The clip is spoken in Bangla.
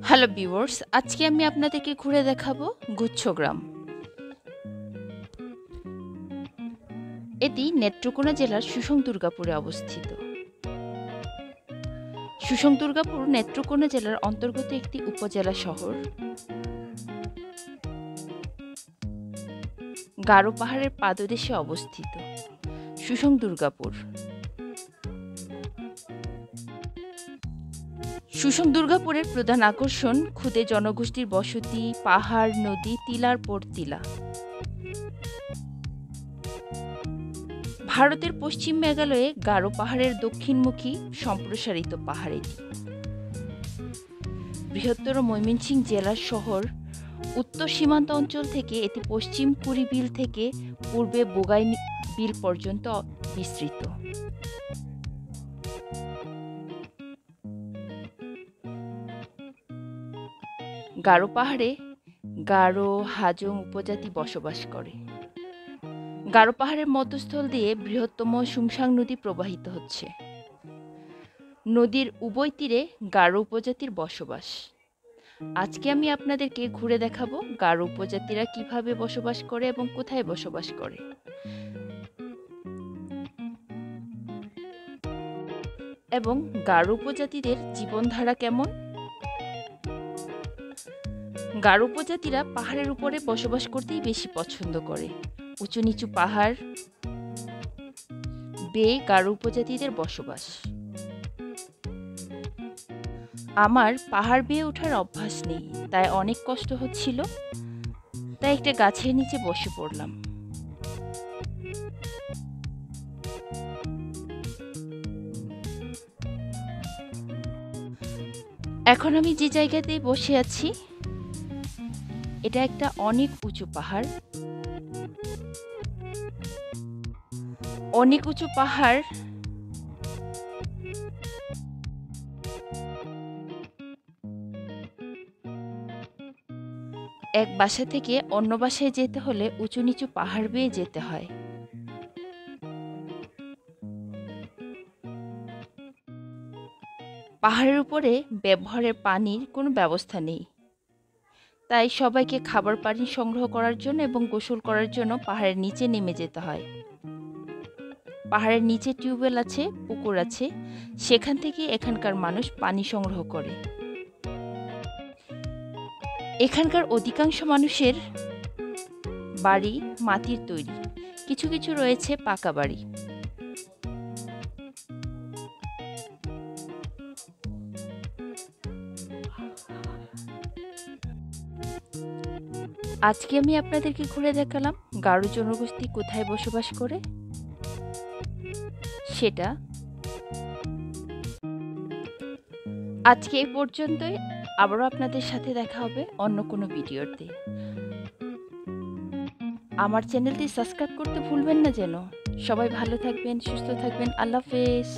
হ্যালো ভিউয়ার্স, আজকে আমি আপনাদেরকে ঘুরে দেখাবো গুচ্ছগ্রাম। এটি নেত্রকোনা জেলার সুষং দুর্গাপুরে অবস্থিত। সুষং দুর্গাপুর নেত্রকোনা জেলার অন্তর্গত একটি উপজেলা শহর। গারো পাহাড়ের পাদদেশে অবস্থিত সুষং দুর্গাপুর। সুষং দুর্গাপুরের প্রধান আকর্ষণ ক্ষুদে জনগোষ্ঠীর বসতি, পাহাড়, নদী, টিলার পর টিলা। ভারতের পশ্চিম মেঘালয়ে গারো পাহাড়ের দক্ষিণমুখী সম্প্রসারিত পাহাড় এটি। বৃহত্তর ময়মনসিংহ জেলার শহর উত্তর সীমান্ত অঞ্চল থেকে এটি পশ্চিম কুড়িবিল থেকে পূর্বে বোগাইবিল পর্যন্ত বিস্তৃত। গারো পাহাড়ে গারো, হাজং উপজাতি বসবাস করে। গারো পাহাড়ের মধ্যস্থল দিয়ে বৃহত্তম সুমসাং নদী প্রবাহিত হচ্ছে। নদীর উভয় তীরে গারো উপজাতির বসবাস। আজকে আমি আপনাদেরকে ঘুরে দেখাবো গারো উপজাতিরা কিভাবে বসবাস করে এবং কোথায় বসবাস করে। এবং গারো উপজাতিদের জীবনধারা কেমন। গারো উপজাতিরা পাহাড়ের উপরে বসবাস করতেই বেশি পছন্দ করে। উঁচু নিচু পাহাড় বেয়ে গারো উপজাতিদের বসবাস। আমার পাহাড় বেয়ে ওঠার অভ্যাস নেই, তাই অনেক কষ্ট হচ্ছিল, তাই একটা গাছের নিচে বসে পড়লাম। এখন আমি যে জায়গাতে বসে আছি এটা একটা অনেক উঁচু পাহাড়। অনেক উঁচু পাহাড় এক বাসা থেকে অন্য বাসায় যেতে হলে উঁচু নিচু পাহাড় বেয়ে যেতে হয়। পাহাড়ের উপরে ব্যবহারের পানির কোনো ব্যবস্থা নেই, তাই সবাইকে খাবার পানি সংগ্রহ করার জন্য এবং গোসল করার জন্য পাহাড়ের নিচে নেমে যেতে হয়। পাহাড়ের নিচে টিউবওয়েল আছে, পুকুর আছে, সেখান থেকে এখানকার মানুষ পানি সংগ্রহ করে। এখানকার অধিকাংশ মানুষের বাড়ি মাটির তৈরি, কিছু কিছু রয়েছে পাকা বাড়ি। আজকে আমি আপনাদেরকে ঘুরে দেখালাম গারো জনগোষ্ঠী কোথায় বসবাস করে সেটা। আজকে এই পর্যন্তই, আবারও আপনাদের সাথে দেখা হবে অন্য কোনো ভিডিওতে। আমার চ্যানেলটি সাবস্ক্রাইব করতে ভুলবেন না যেন। সবাই ভালো থাকবেন, সুস্থ থাকবেন। আল্লাহ হাফেজ।